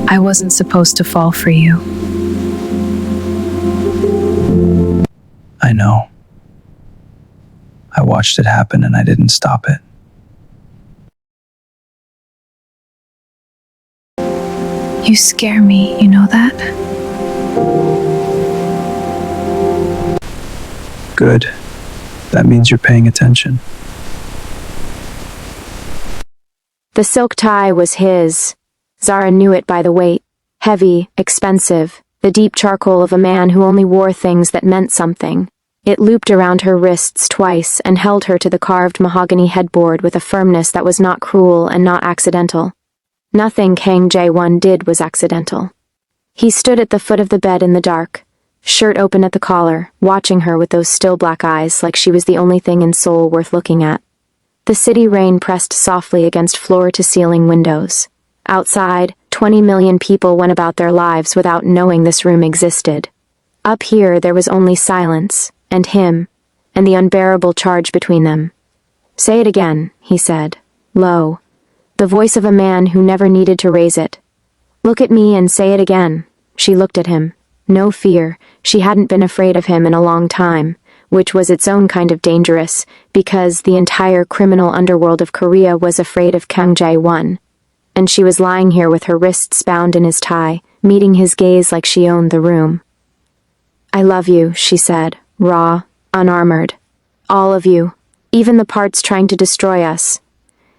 I wasn't supposed to fall for you. I know. I watched it happen and I didn't stop it. You scare me, you know that? Good. That means you're paying attention. The silk tie was his. Zara knew it by the weight. Heavy, expensive, the deep charcoal of a man who only wore things that meant something. It looped around her wrists twice and held her to the carved mahogany headboard with a firmness that was not cruel and not accidental. Nothing Kang Jae-won did was accidental. He stood at the foot of the bed in the dark, shirt open at the collar, watching her with those still black eyes like she was the only thing in Seoul worth looking at. The city rain pressed softly against floor-to-ceiling windows. Outside, 20 million people went about their lives without knowing this room existed. Up here, there was only silence, and him, and the unbearable charge between them. "Say it again," he said, low. The voice of a man who never needed to raise it. "Look at me and say it again." She looked at him. No fear. She hadn't been afraid of him in a long time, which was its own kind of dangerous, because the entire criminal underworld of Korea was afraid of Kang Jae-won. And she was lying here with her wrists bound in his tie, meeting his gaze like she owned the room. "I love you," she said, raw, unarmored. "All of you. Even the parts trying to destroy us."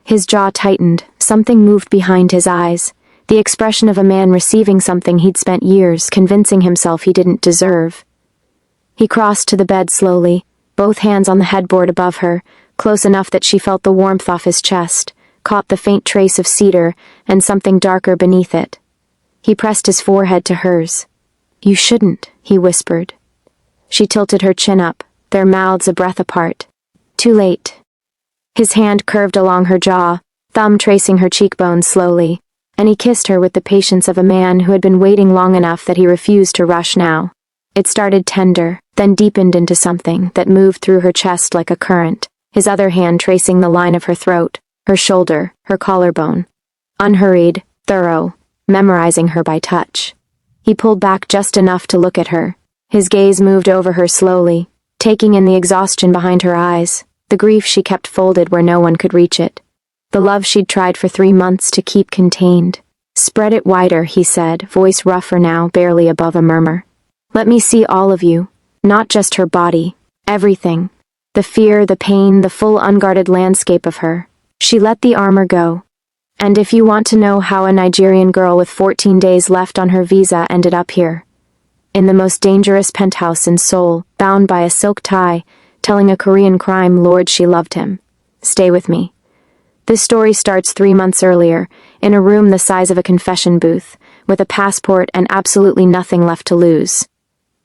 His jaw tightened, something moved behind his eyes, the expression of a man receiving something he'd spent years convincing himself he didn't deserve. He crossed to the bed slowly, both hands on the headboard above her, close enough that she felt the warmth off his chest, caught the faint trace of cedar and something darker beneath it. He pressed his forehead to hers. "You shouldn't," he whispered. She tilted her chin up, their mouths a breath apart. Too late. His hand curved along her jaw, thumb tracing her cheekbones slowly, and he kissed her with the patience of a man who had been waiting long enough that he refused to rush now. It started tender, then deepened into something that moved through her chest like a current, his other hand tracing the line of her throat, her shoulder, her collarbone. Unhurried, thorough, memorizing her by touch. He pulled back just enough to look at her. His gaze moved over her slowly, taking in the exhaustion behind her eyes, the grief she kept folded where no one could reach it. The love she'd tried for 3 months to keep contained. "Spread it wider," he said, voice rougher now, barely above a murmur. "Let me see all of you, not just her body, everything. The fear, the pain, the full unguarded landscape of her." She let the armor go. "And if you want to know how a Nigerian girl with 14 days left on her visa ended up here, in the most dangerous penthouse in Seoul, bound by a silk tie, telling a Korean crime lord she loved him. Stay with me. This story starts 3 months earlier, in a room the size of a confession booth, with a passport and absolutely nothing left to lose.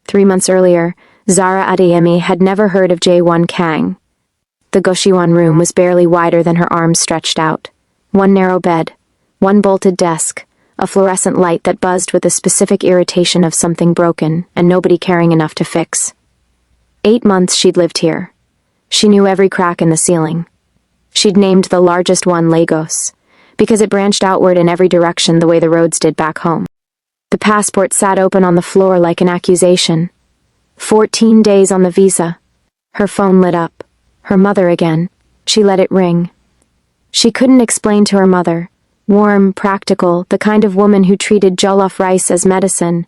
3 months earlier, Zara Adeyemi had never heard of Jae-won Kang. The Goshiwon room was barely wider than her arms stretched out. One narrow bed, one bolted desk, a fluorescent light that buzzed with a specific irritation of something broken and nobody caring enough to fix. 8 months she'd lived here. She knew every crack in the ceiling. She'd named the largest one Lagos, because it branched outward in every direction the way the roads did back home. The passport sat open on the floor like an accusation. 14 days on the visa. Her phone lit up. Her mother again. She let it ring. She couldn't explain to her mother. Warm, practical, the kind of woman who treated jollof rice as medicine.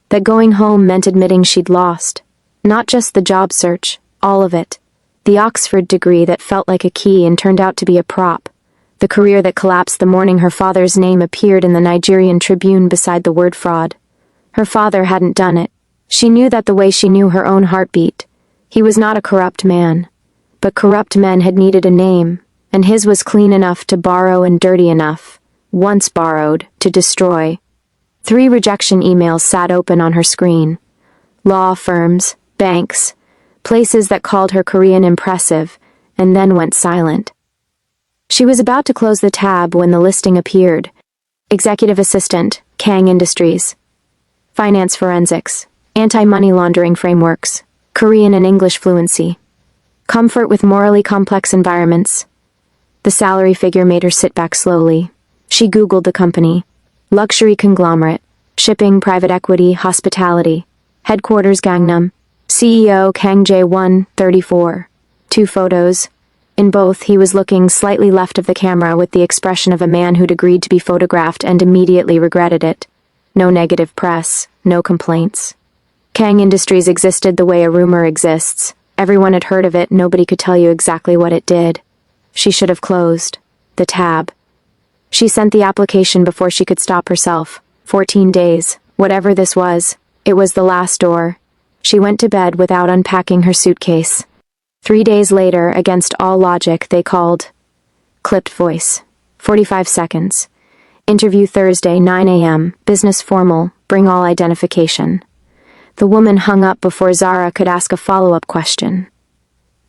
That going home meant admitting she'd lost. Not just the job search, all of it. The Oxford degree that felt like a key and turned out to be a prop. The career that collapsed the morning her father's name appeared in the Nigerian Tribune beside the word fraud. Her father hadn't done it. She knew that the way she knew her own heartbeat. He was not a corrupt man. But corrupt men had needed a name, and his was clean enough to borrow and dirty enough, once borrowed, to destroy. 3 rejection emails sat open on her screen. Law firms, banks, places that called her Korean impressive, and then went silent. She was about to close the tab when the listing appeared. Executive Assistant, Kang Industries. Finance Forensics. Anti-money laundering frameworks. Korean and English fluency. Comfort with morally complex environments. The salary figure made her sit back slowly. She Googled the company. Luxury conglomerate. Shipping, private equity, hospitality. Headquarters Gangnam. CEO Kang Jae-won, 34. 2 photos. In both, he was looking slightly left of the camera with the expression of a man who'd agreed to be photographed and immediately regretted it. No negative press, no complaints. Kang Industries existed the way a rumor exists. Everyone had heard of it, nobody could tell you exactly what it did. She should have closed the tab. She sent the application before she could stop herself. 14 days, whatever this was, it was the last door. She went to bed without unpacking her suitcase. 3 days later, against all logic, they called. Clipped voice. 45 seconds. Interview Thursday, 9 a.m. Business formal. Bring all identification. The woman hung up before Zara could ask a follow-up question.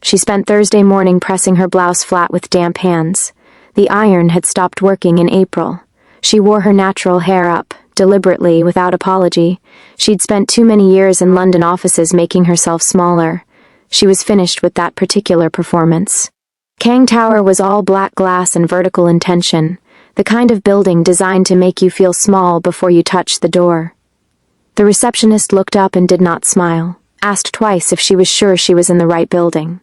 She spent Thursday morning pressing her blouse flat with damp hands. The iron had stopped working in April. She wore her natural hair up, deliberately, without apology. She'd spent too many years in London offices making herself smaller. She was finished with that particular performance. Kang Tower was all black glass and vertical in tension, the kind of building designed to make you feel small before you touch the door. The receptionist looked up and did not smile, asked twice if she was sure she was in the right building.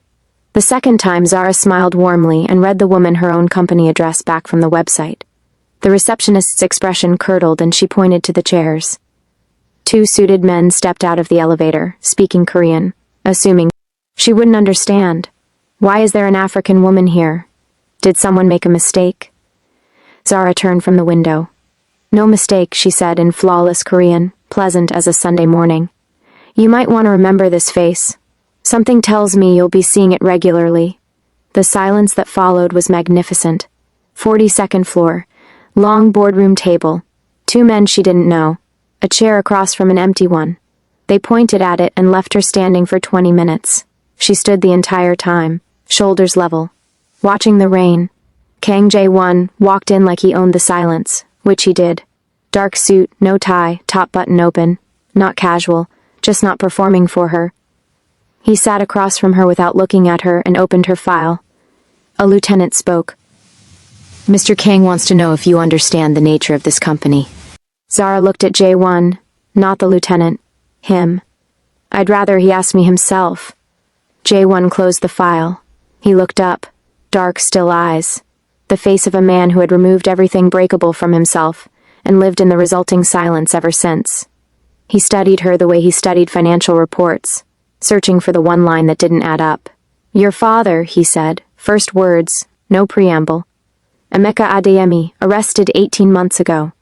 The second time Zara smiled warmly and read the woman her own company address back from the website. The receptionist's expression curdled and she pointed to the chairs. 2 suited men stepped out of the elevator, speaking Korean, assuming she wouldn't understand. Why is there an African woman here? Did someone make a mistake? Zara turned from the window. No mistake, she said in flawless Korean, pleasant as a Sunday morning. You might want to remember this face. Something tells me you'll be seeing it regularly. The silence that followed was magnificent. 42nd floor. Long boardroom table. 2 men she didn't know. A chair across from an empty one. They pointed at it and left her standing for 20 minutes. She stood the entire time, shoulders level, watching the rain. Kang Jae-won walked in like he owned the silence, which he did. Dark suit, no tie, top button open. Not casual, just not performing for her. He sat across from her without looking at her and opened her file. A lieutenant spoke. Mr. Kang wants to know if you understand the nature of this company. Zara looked at Jae-won, not the lieutenant. Him. I'd rather he asked me himself. Jae-won closed the file. He looked up. Dark, still eyes. The face of a man who had removed everything breakable from himself and lived in the resulting silence ever since. He studied her the way he studied financial reports, searching for the one line that didn't add up. Your father, he said, first words, no preamble. Emeka Adeyemi, arrested 18 months ago.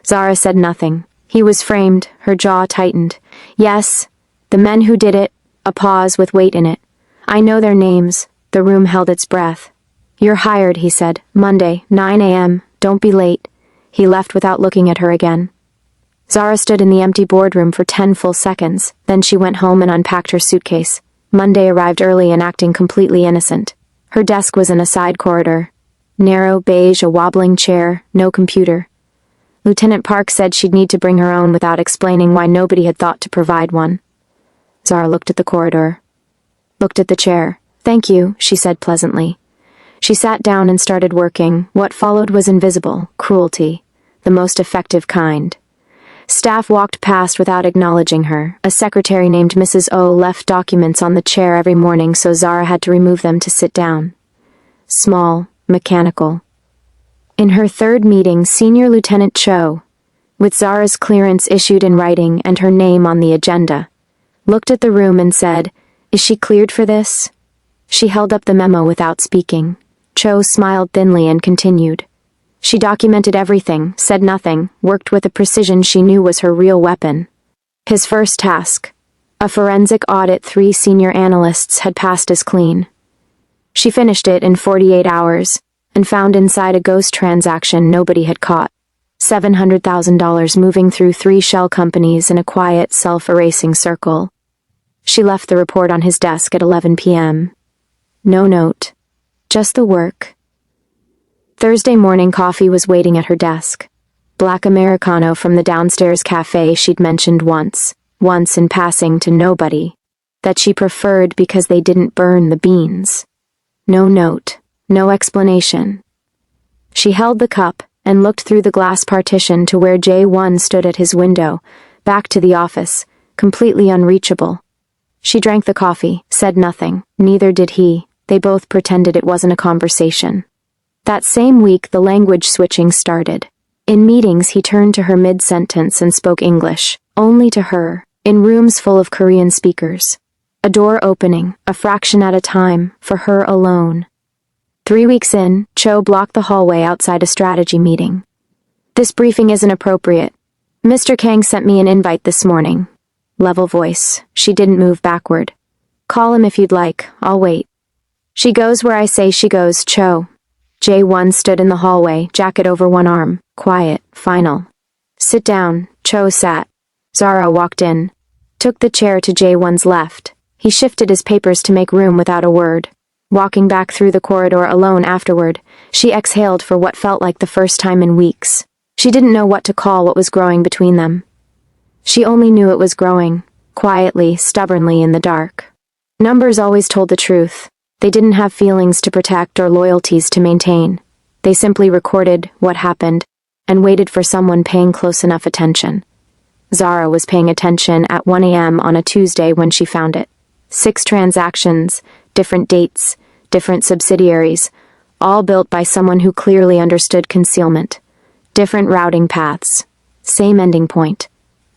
Zara said nothing. He was framed, her jaw tightened. Yes, the men who did it, a pause with weight in it. I know their names. The room held its breath. You're hired, he said. Monday, 9 a.m. Don't be late. He left without looking at her again. Zara stood in the empty boardroom for 10 full seconds, then she went home and unpacked her suitcase. Monday arrived early and acting completely innocent. Her desk was in a side corridor. Narrow, beige, a wobbling chair, no computer. Lieutenant Park said she'd need to bring her own without explaining why nobody had thought to provide one. Zara looked at the corridor. Looked at the chair. Thank you, she said pleasantly. She sat down and started working. What followed was invisible, cruelty, the most effective kind. Staff walked past without acknowledging her. A secretary named Mrs. O left documents on the chair every morning, so Zara had to remove them to sit down. Small, mechanical. In her third meeting, Senior Lieutenant Cho, with Zara's clearance issued in writing and her name on the agenda, looked at the room and said, "Is she cleared for this?" She held up the memo without speaking. Cho smiled thinly and continued. She documented everything, said nothing, worked with a precision she knew was her real weapon. His first task. A forensic audit 3 senior analysts had passed as clean. She finished it in 48 hours, and found inside a ghost transaction nobody had caught. $700,000 moving through 3 shell companies in a quiet, self-erasing circle. She left the report on his desk at 11 p.m. No note. Just the work. Thursday morning coffee was waiting at her desk. Black Americano from the downstairs cafe she'd mentioned once in passing to nobody, that she preferred because they didn't burn the beans. No note, no explanation. She held the cup, and looked through the glass partition to where Jae-won stood at his window, back to the office, completely unreachable. She drank the coffee, said nothing, neither did he. They both pretended it wasn't a conversation. That same week, the language switching started. In meetings, he turned to her mid-sentence and spoke English, only to her, in rooms full of Korean speakers. A door opening, a fraction at a time, for her alone. 3 weeks in, Cho blocked the hallway outside a strategy meeting. "This briefing isn't appropriate. Mr. Kang sent me an invite this morning." Level voice. She didn't move backward. "Call him if you'd like. I'll wait." "She goes where I say she goes, Cho." Jae-won stood in the hallway, jacket over one arm. Quiet, final. "Sit down." Cho sat. Zara walked in. Took the chair to Jae-won's left. He shifted his papers to make room without a word. Walking back through the corridor alone afterward, she exhaled for what felt like the first time in weeks. She didn't know what to call what was growing between them. She only knew it was growing, quietly, stubbornly in the dark. Numbers always told the truth. They didn't have feelings to protect or loyalties to maintain. They simply recorded what happened and waited for someone paying close enough attention. Zara was paying attention at 1 a.m. on a Tuesday when she found it. 6 transactions, different dates, different subsidiaries, all built by someone who clearly understood concealment. Different routing paths, same ending point,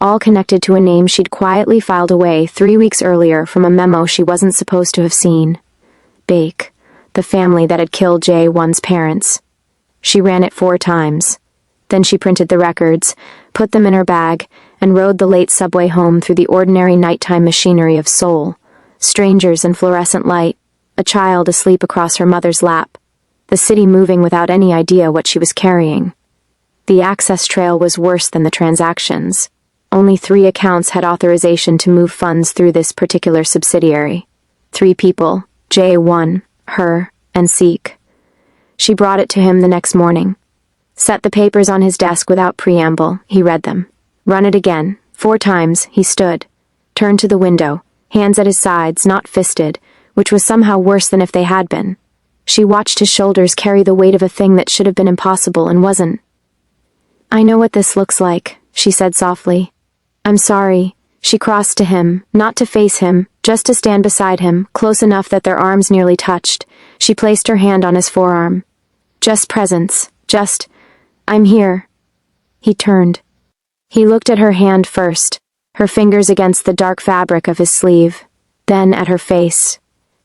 all connected to a name she'd quietly filed away 3 weeks earlier from a memo she wasn't supposed to have seen. Bake, the family that had killed Jae-won's parents. She ran it 4 times. Then she printed the records, put them in her bag, and rode the late subway home through the ordinary nighttime machinery of Seoul. Strangers in fluorescent light, a child asleep across her mother's lap, the city moving without any idea what she was carrying. The access trail was worse than the transactions. Only 3 accounts had authorization to move funds through this particular subsidiary. 3 people, Jae-won, her, and Seek. She brought it to him the next morning. Set the papers on his desk without preamble, he read them. Run it again, 4 times, he stood. Turned to the window, hands at his sides, not fisted, which was somehow worse than if they had been. She watched his shoulders carry the weight of a thing that should have been impossible and wasn't. "I know what this looks like," she said softly. "I'm sorry." She crossed to him, not to face him, just to stand beside him, close enough that their arms nearly touched. She placed her hand on his forearm. "Just presence, just, I'm here." He turned. He looked at her hand first, her fingers against the dark fabric of his sleeve, then at her face.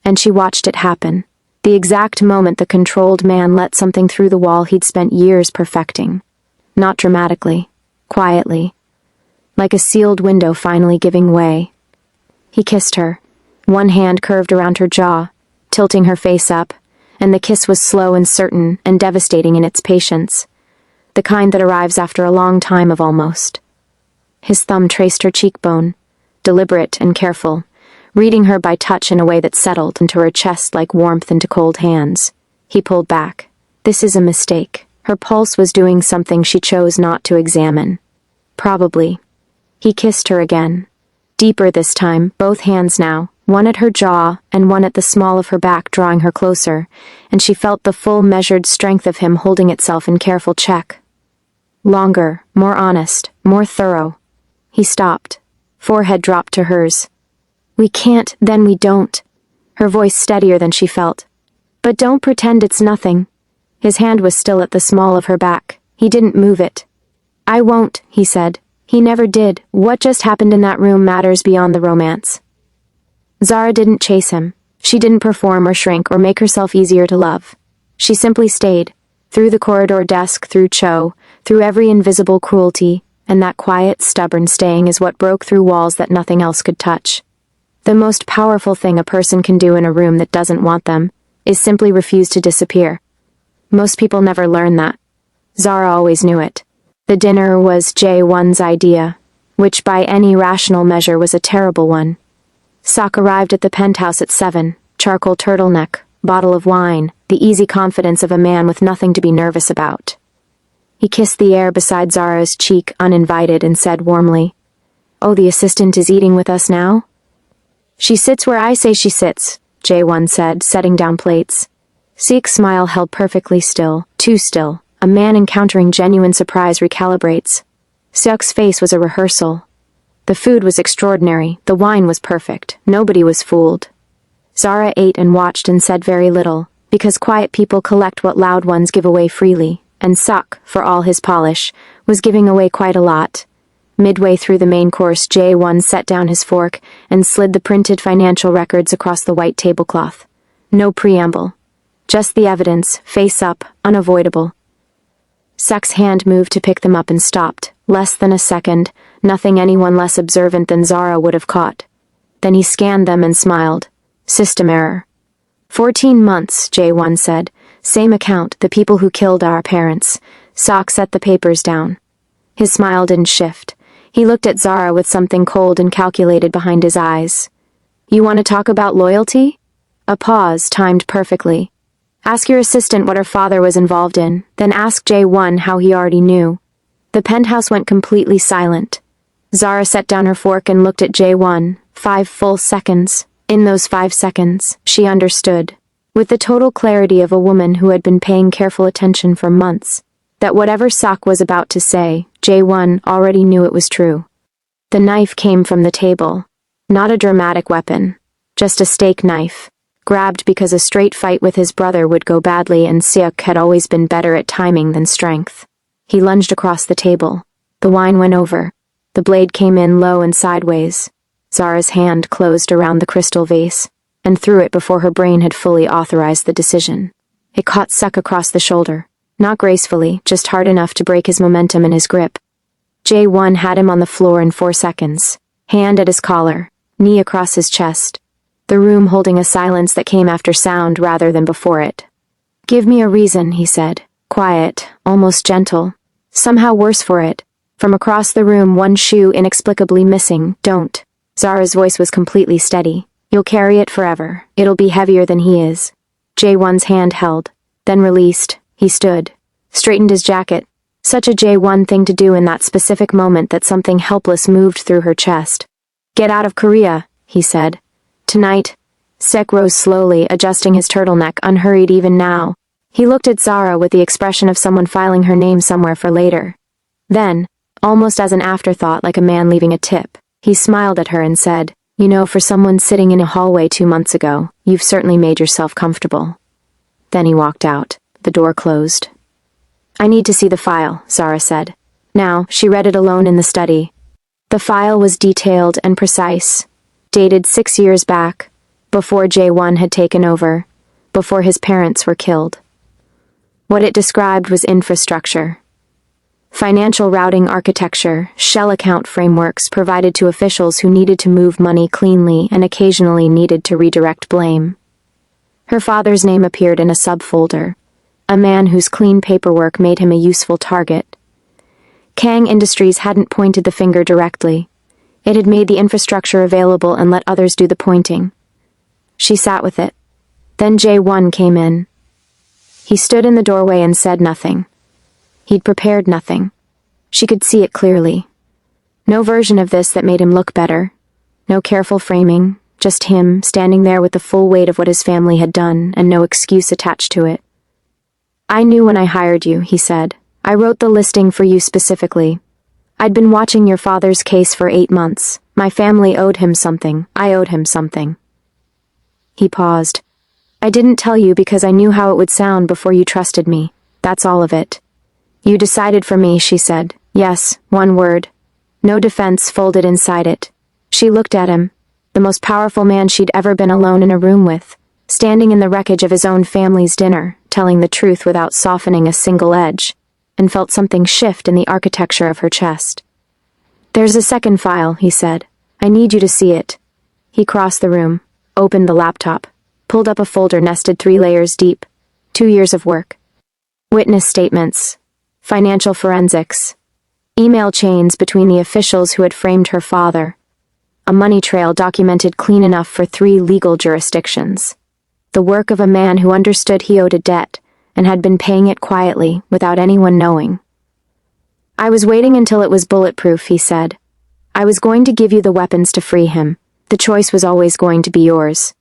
And she watched it happen. The exact moment the controlled man let something through the wall he'd spent years perfecting. Not dramatically, quietly. Like a sealed window finally giving way. He kissed her, one hand curved around her jaw, tilting her face up, and the kiss was slow and certain and devastating in its patience. The kind that arrives after a long time of almost. His thumb traced her cheekbone, deliberate and careful, reading her by touch in a way that settled into her chest like warmth into cold hands. He pulled back. This is a mistake. Her pulse was doing something she chose not to examine. Probably. He kissed her again. Deeper this time, both hands now, one at her jaw and one at the small of her back, drawing her closer, and she felt the full measured strength of him holding itself in careful check. Longer, more honest, more thorough. He stopped. Forehead dropped to hers. "We can't, then we don't." Her voice steadier than she felt. "But don't pretend it's nothing." His hand was still at the small of her back. He didn't move it. "I won't," he said. He never did. What just happened in that room matters beyond the romance. Zara didn't chase him. She didn't perform or shrink or make herself easier to love. She simply stayed. Through the corridor desk, through Cho, through every invisible cruelty, and that quiet, stubborn staying is what broke through walls that nothing else could touch. The most powerful thing a person can do in a room that doesn't want them is simply refuse to disappear. Most people never learn that. Zara always knew it. The dinner was Jae-won's idea, which by any rational measure was a terrible one. Sok arrived at the penthouse at 7, charcoal turtleneck, bottle of wine, the easy confidence of a man with nothing to be nervous about. He kissed the air beside Zara's cheek uninvited and said warmly, "Oh, the assistant is eating with us now?" "She sits where I say she sits," Jae-won said, setting down plates. Seek's smile held perfectly still, too still, A man encountering genuine surprise recalibrates. Seok's face was a rehearsal. The food was extraordinary, the wine was perfect, nobody was fooled. Zara ate and watched and said very little, because quiet people collect what loud ones give away freely, and Seok, for all his polish, was giving away quite a lot. Midway through the main course, Jae-won set down his fork and slid the printed financial records across the white tablecloth. No preamble. Just the evidence, face up, unavoidable. Seok's hand moved to pick them up and stopped. Less than a second, nothing anyone less observant than Zara would have caught. Then he scanned them and smiled. System error. 14 months, Jae-won said. Same account, the people who killed our parents. Seok set the papers down. His smile didn't shift. He looked at Zara with something cold and calculated behind his eyes. You want to talk about loyalty? A pause timed perfectly. Ask your assistant what her father was involved in, then ask Jae-won how he already knew. The penthouse went completely silent. Zara set down her fork and looked at Jae-won. 5 full seconds. In those 5 seconds, she understood, with the total clarity of a woman who had been paying careful attention for months, that whatever Seok was about to say, Jae-won already knew it was true. The knife came from the table. Not a dramatic weapon. Just a steak knife. Grabbed because a straight fight with his brother would go badly and Seok had always been better at timing than strength. He lunged across the table. The wine went over. The blade came in low and sideways. Zara's hand closed around the crystal vase, and threw it before her brain had fully authorized the decision. It caught Seok across the shoulder. Not gracefully, just hard enough to break his momentum and his grip. Jae-won had him on the floor in 4 seconds. Hand at his collar, knee across his chest. The room holding a silence that came after sound rather than before it. Give me a reason, he said. Quiet, almost gentle. Somehow worse for it. From across the room, one shoe inexplicably missing. Don't. Zara's voice was completely steady. You'll carry it forever. It'll be heavier than he is. Jae-won's hand held, then released. He stood. Straightened his jacket. Such a Jae-won thing to do in that specific moment that something helpless moved through her chest. Get out of Korea, he said. Tonight. Seok rose slowly, adjusting his turtleneck, unhurried even now. He looked at Zara with the expression of someone filing her name somewhere for later. Then, almost as an afterthought like a man leaving a tip, he smiled at her and said, You know, for someone sitting in a hallway 2 months ago, you've certainly made yourself comfortable. Then he walked out. The door closed. I need to see the file, Zara said. Now, she read it alone in the study. The file was detailed and precise, dated 6 years back, before Jae-won had taken over, before his parents were killed. What it described was infrastructure. Financial routing architecture, shell account frameworks provided to officials who needed to move money cleanly and occasionally needed to redirect blame. Her father's name appeared in a subfolder, a man whose clean paperwork made him a useful target. Kang Industries hadn't pointed the finger directly. It had made the infrastructure available and let others do the pointing. She sat with it. Then Jae-won came in. He stood in the doorway and said nothing. He'd prepared nothing. She could see it clearly. No version of this that made him look better. No careful framing, just him standing there with the full weight of what his family had done and no excuse attached to it. I knew when I hired you, he said. I wrote the listing for you specifically. I'd been watching your father's case for 8 months. My family owed him something. I owed him something. He paused. I didn't tell you because I knew how it would sound before you trusted me. That's all of it. You decided for me, she said. Yes, 1 word. No defense folded inside it. She looked at him, the most powerful man she'd ever been alone in a room with, standing in the wreckage of his own family's dinner, telling the truth without softening a single edge, and felt something shift in the architecture of her chest. There's a second file, he said. I need you to see it. He crossed the room, opened the laptop, pulled up a folder nested 3 layers deep. 2 years of work. Witness statements. Financial forensics. Email chains between the officials who had framed her father. A money trail documented clean enough for 3 legal jurisdictions. The work of a man who understood he owed a debt and had been paying it quietly without anyone knowing. I was waiting until it was bulletproof, he said. I was going to give you the weapons to free him. The choice was always going to be yours.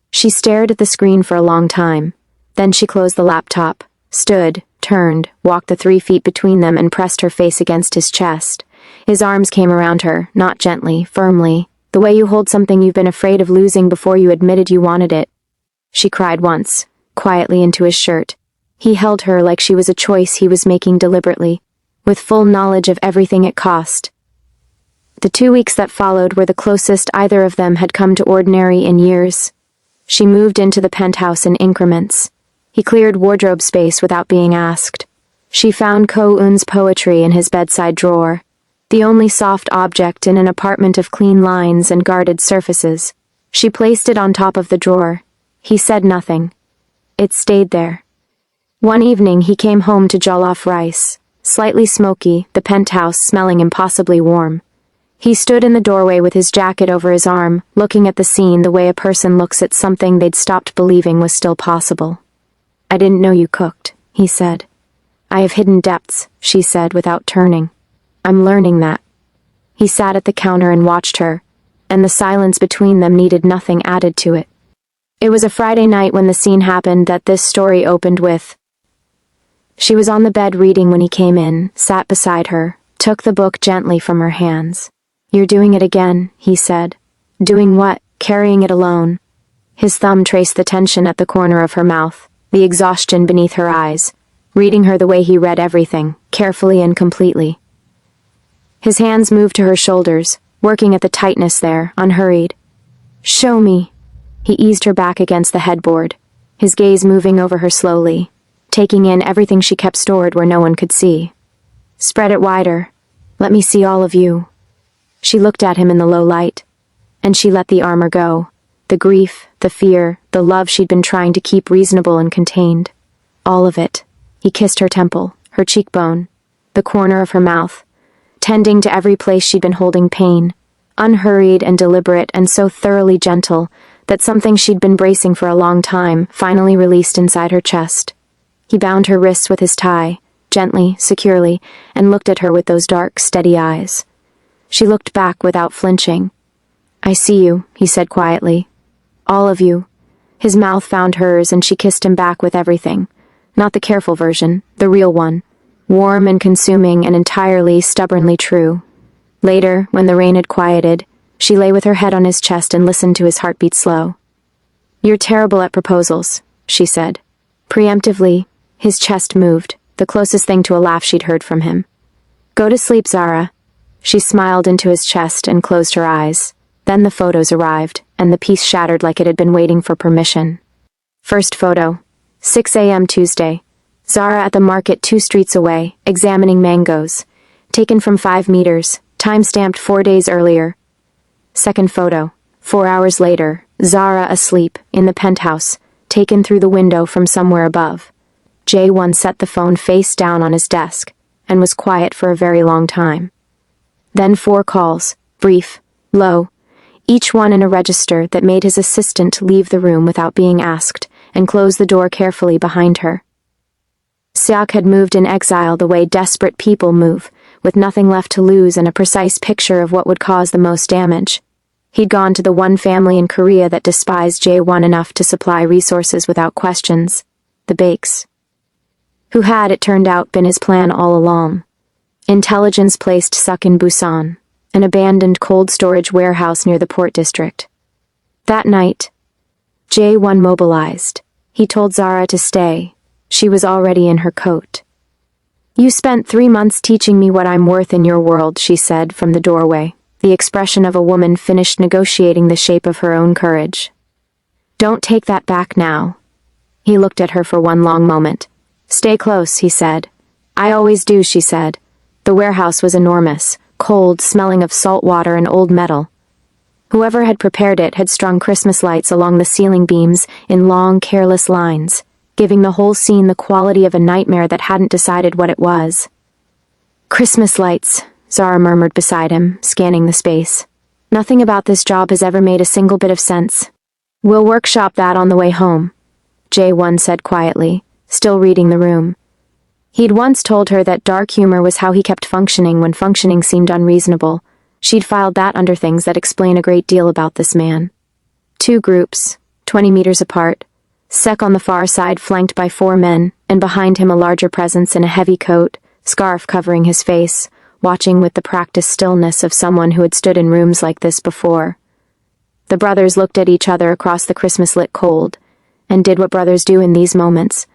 She stared at the screen for a long time. Then she closed the laptop, stood, turned, walked the 3 feet between them and pressed her face against his chest. His arms came around her, not gently, firmly, the way you hold something you've been afraid of losing before you admitted you wanted it. She cried once, quietly into his shirt. He held her like she was a choice he was making deliberately, with full knowledge of everything it cost. The 2 weeks that followed were the closest either of them had come to ordinary in years. She moved into the penthouse in increments. He cleared wardrobe space without being asked. She found Ko-eun's poetry in his bedside drawer, the only soft object in an apartment of clean lines and guarded surfaces. She placed it on top of the drawer. He said nothing. It stayed there. One evening he came home to jollof rice, slightly smoky, the penthouse smelling impossibly warm. He stood in the doorway with his jacket over his arm, looking at the scene the way a person looks at something they'd stopped believing was still possible. "I didn't know you cooked," he said. "I have hidden depths," she said without turning. "I'm learning that." He sat at the counter and watched her, and the silence between them needed nothing added to it. It was a Friday night when the scene happened that this story opened with. She was on the bed reading when he came in, sat beside her, took the book gently from her hands. "You're doing it again," he said. "Doing what? Carrying it alone." His thumb traced the tension at the corner of her mouth, the exhaustion beneath her eyes, reading her the way he read everything, carefully and completely. His hands moved to her shoulders, working at the tightness there, unhurried. "Show me." He eased her back against the headboard, his gaze moving over her slowly, taking in everything she kept stored where no one could see. "Spread it wider. Let me see all of you." She looked at him in the low light, and she let the armor go, the grief, the fear, the love she'd been trying to keep reasonable and contained. All of it. He kissed her temple, her cheekbone, the corner of her mouth, tending to every place she'd been holding pain, unhurried and deliberate and so thoroughly gentle that something she'd been bracing for a long time finally released inside her chest. He bound her wrists with his tie, gently, securely, and looked at her with those dark, steady eyes. She looked back without flinching. "I see you," he said quietly. "All of you." His mouth found hers and she kissed him back with everything. Not the careful version, the real one. Warm and consuming and entirely, stubbornly true. Later, when the rain had quieted, she lay with her head on his chest and listened to his heartbeat slow. "You're terrible at proposals," she said. Preemptively, his chest moved, the closest thing to a laugh she'd heard from him. "Go to sleep, Zara." She smiled into his chest and closed her eyes. Then the photos arrived, and the piece shattered like it had been waiting for permission. First photo. 6 a.m. Tuesday. Zara at the market 2 streets away, examining mangoes. Taken from 5 meters, time-stamped 4 days earlier. Second photo. 4 hours later, Zara asleep, in the penthouse, taken through the window from somewhere above. Jae-won set the phone face down on his desk, and was quiet for a very long time. Then 4 calls, brief, low, each one in a register that made his assistant leave the room without being asked, and close the door carefully behind her. Seok had moved in exile the way desperate people move, with nothing left to lose and a precise picture of what would cause the most damage. He'd gone to the one family in Korea that despised Jae-won enough to supply resources without questions, the Bakes. Who had, it turned out, been his plan all along. Intelligence placed Seok in Busan, an abandoned cold storage warehouse near the port district. That night, Jae-won mobilized. He told Zara to stay. She was already in her coat. "You spent 3 months teaching me what I'm worth in your world," she said from the doorway, the expression of a woman finished negotiating the shape of her own courage. "Don't take that back now." He looked at her for one long moment. "Stay close," he said. "I always do," she said. The warehouse was enormous, cold, smelling of salt water and old metal. Whoever had prepared it had strung Christmas lights along the ceiling beams in long, careless lines, giving the whole scene the quality of a nightmare that hadn't decided what it was. "Christmas lights," Zara murmured beside him, scanning the space. "Nothing about this job has ever made a single bit of sense. We'll workshop that on the way home," Jae-won said quietly, still reading the room. He'd once told her that dark humor was how he kept functioning when functioning seemed unreasonable. She'd filed that under things that explain a great deal about this man. 2 groups, 20 meters apart. Sek on the far side flanked by 4 men, and behind him a larger presence in a heavy coat, scarf covering his face, watching with the practiced stillness of someone who had stood in rooms like this before. The brothers looked at each other across the Christmas-lit cold, and did what brothers do in these moments.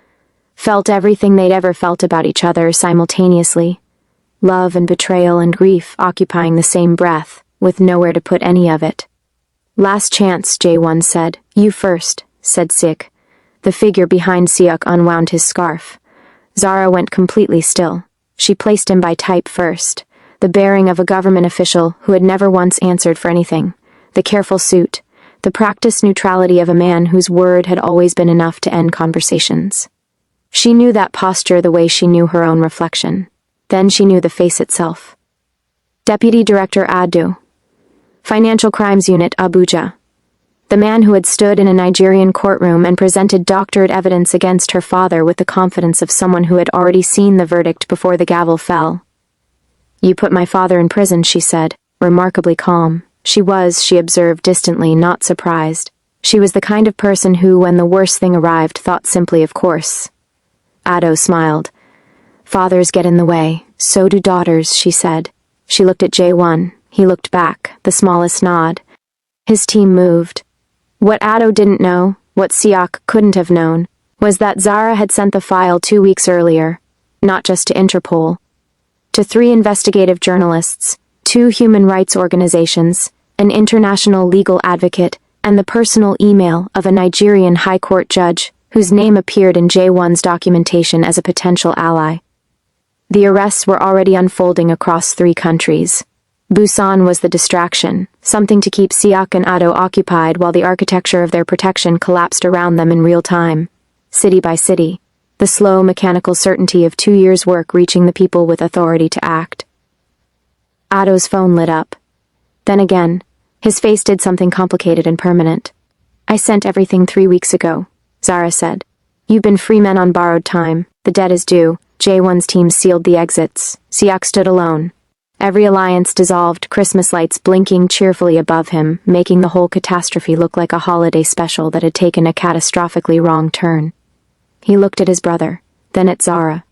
Felt everything they'd ever felt about each other simultaneously. Love and betrayal and grief occupying the same breath, with nowhere to put any of it. "Last chance," Jae-won said. "You first," said Sik. The figure behind Seok unwound his scarf. Zara went completely still. She placed him by type first, the bearing of a government official who had never once answered for anything, the careful suit, the practiced neutrality of a man whose word had always been enough to end conversations. She knew that posture the way she knew her own reflection. Then she knew the face itself. Deputy Director Adu. Financial Crimes Unit, Abuja. The man who had stood in a Nigerian courtroom and presented doctored evidence against her father with the confidence of someone who had already seen the verdict before the gavel fell. "You put my father in prison," she said, remarkably calm. She was, she observed distantly, not surprised. She was the kind of person who, when the worst thing arrived, thought simply of course. Ado smiled. "Fathers get in the way, so do daughters," she said. She looked at Jae-won. He looked back, the smallest nod. His team moved. What Ado didn't know, what Seok couldn't have known, was that Zara had sent the file 2 weeks earlier, not just to Interpol, to 3 investigative journalists, 2 human rights organizations, an international legal advocate, and the personal email of a Nigerian high court judge whose name appeared in Jae-won's documentation as a potential ally. The arrests were already unfolding across 3 countries. Busan was the distraction, something to keep Seok and Ado occupied while the architecture of their protection collapsed around them in real time, city by city, the slow mechanical certainty of 2 years' work reaching the people with authority to act. Ado's phone lit up. Then again, his face did something complicated and permanent. "I sent everything 3 weeks ago," Zara said. "You've been free men on borrowed time. The debt is due." Jae-won's team sealed the exits. Seok stood alone. Every alliance dissolved, Christmas lights blinking cheerfully above him, making the whole catastrophe look like a holiday special that had taken a catastrophically wrong turn. He looked at his brother, then at Zara.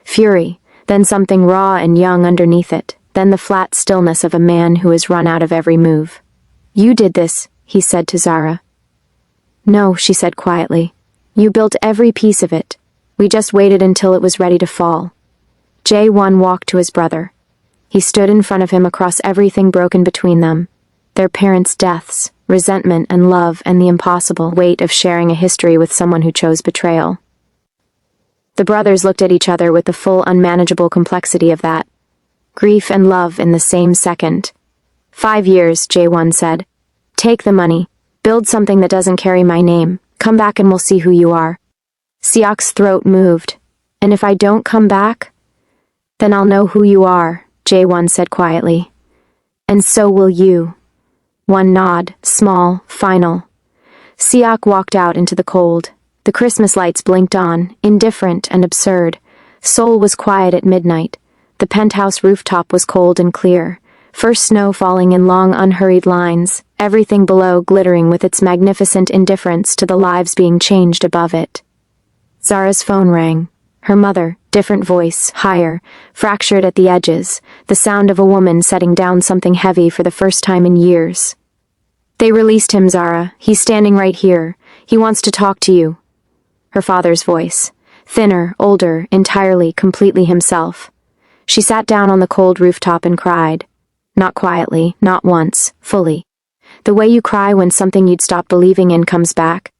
Fury, then something raw and young underneath it, then the flat stillness of a man who has run out of every move. "You did this," he said to Zara. "No," she said quietly. "You built every piece of it. We just waited until it was ready to fall." Jae-won walked to his brother. He stood in front of him across everything broken between them. Their parents' deaths, resentment and love, and the impossible weight of sharing a history with someone who chose betrayal. The brothers looked at each other with the full unmanageable complexity of that. Grief and love in the same second. 5 years, Jae-won said. "Take the money. Build something that doesn't carry my name. Come back and we'll see who you are." Seok's throat moved. "And if I don't come back? Then I'll know who you are," Jae-won said quietly. "And so will you." One nod, small, final. Seok walked out into the cold. The Christmas lights blinked on, indifferent and absurd. Seoul was quiet at midnight. The penthouse rooftop was cold and clear. First snow falling in long, unhurried lines, everything below glittering with its magnificent indifference to the lives being changed above it. Zara's phone rang. Her mother, different voice, higher, fractured at the edges, the sound of a woman setting down something heavy for the first time in years. "They released him, Zara. He's standing right here. He wants to talk to you." Her father's voice, thinner, older, entirely, completely himself. She sat down on the cold rooftop and cried. Not quietly, not once, fully. The way you cry when something you'd stopped believing in comes back.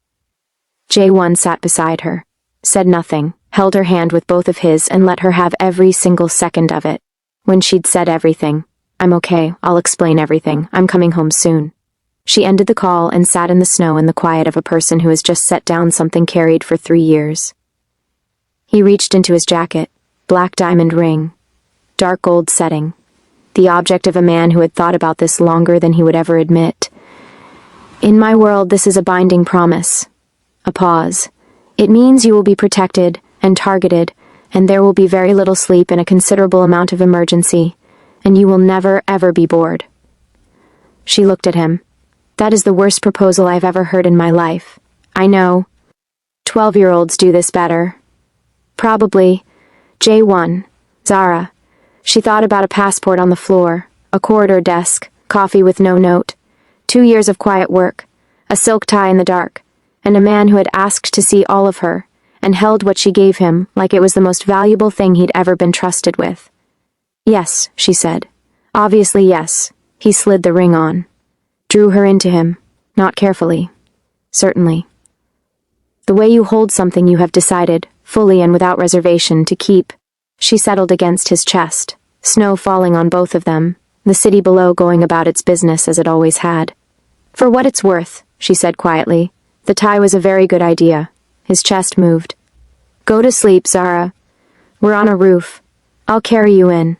Jae-won sat beside her, said nothing, held her hand with both of his and let her have every single second of it. When she'd said everything, "I'm okay, I'll explain everything, I'm coming home soon." She ended the call and sat in the snow in the quiet of a person who has just set down something carried for 3 years. He reached into his jacket, black diamond ring, dark gold setting, the object of a man who had thought about this longer than he would ever admit. "In my world, this is a binding promise." A pause. "It means you will be protected and targeted, and there will be very little sleep and a considerable amount of emergency, and you will never, ever be bored." She looked at him. "That is the worst proposal I've ever heard in my life. I know. 12-year-olds do this better." Probably. Jae-won. Zara. She thought about a passport on the floor, a corridor desk, coffee with no note, 2 years of quiet work, a silk tie in the dark, and a man who had asked to see all of her, and held what she gave him like it was the most valuable thing he'd ever been trusted with. Yes, she said. Obviously yes. He slid the ring on. Drew her into him, not carefully. Certainly. The way you hold something you have decided, fully and without reservation, to keep. She settled against his chest, snow falling on both of them, the city below going about its business as it always had. For what it's worth, she said quietly, the tie was a very good idea. His chest moved. Go to sleep, Zara. We're on a roof. I'll carry you in.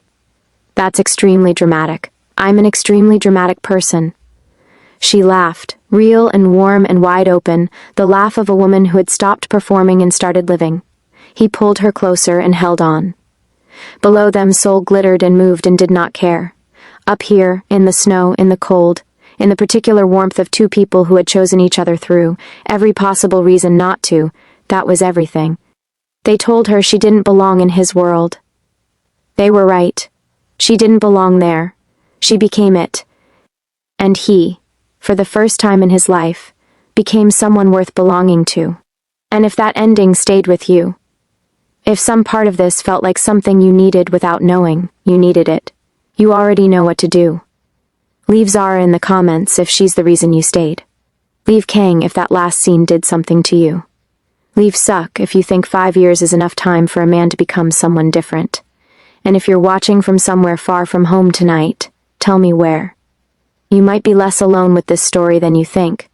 That's extremely dramatic. I'm an extremely dramatic person. She laughed, real and warm and wide open, the laugh of a woman who had stopped performing and started living. He pulled her closer and held on. Below them, Seoul glittered and moved and did not care. Up here, in the snow, in the cold, in the particular warmth of two people who had chosen each other through every possible reason not to, that was everything. They told her she didn't belong in his world. They were right. She didn't belong there. She became it. And he, for the first time in his life, became someone worth belonging to. And if that ending stayed with you, if some part of this felt like something you needed without knowing you needed it, you already know what to do. Leave Zara in the comments if she's the reason you stayed. Leave Kang if that last scene did something to you. Leave Suck if you think 5 years is enough time for a man to become someone different. And if you're watching from somewhere far from home tonight, tell me where. You might be less alone with this story than you think.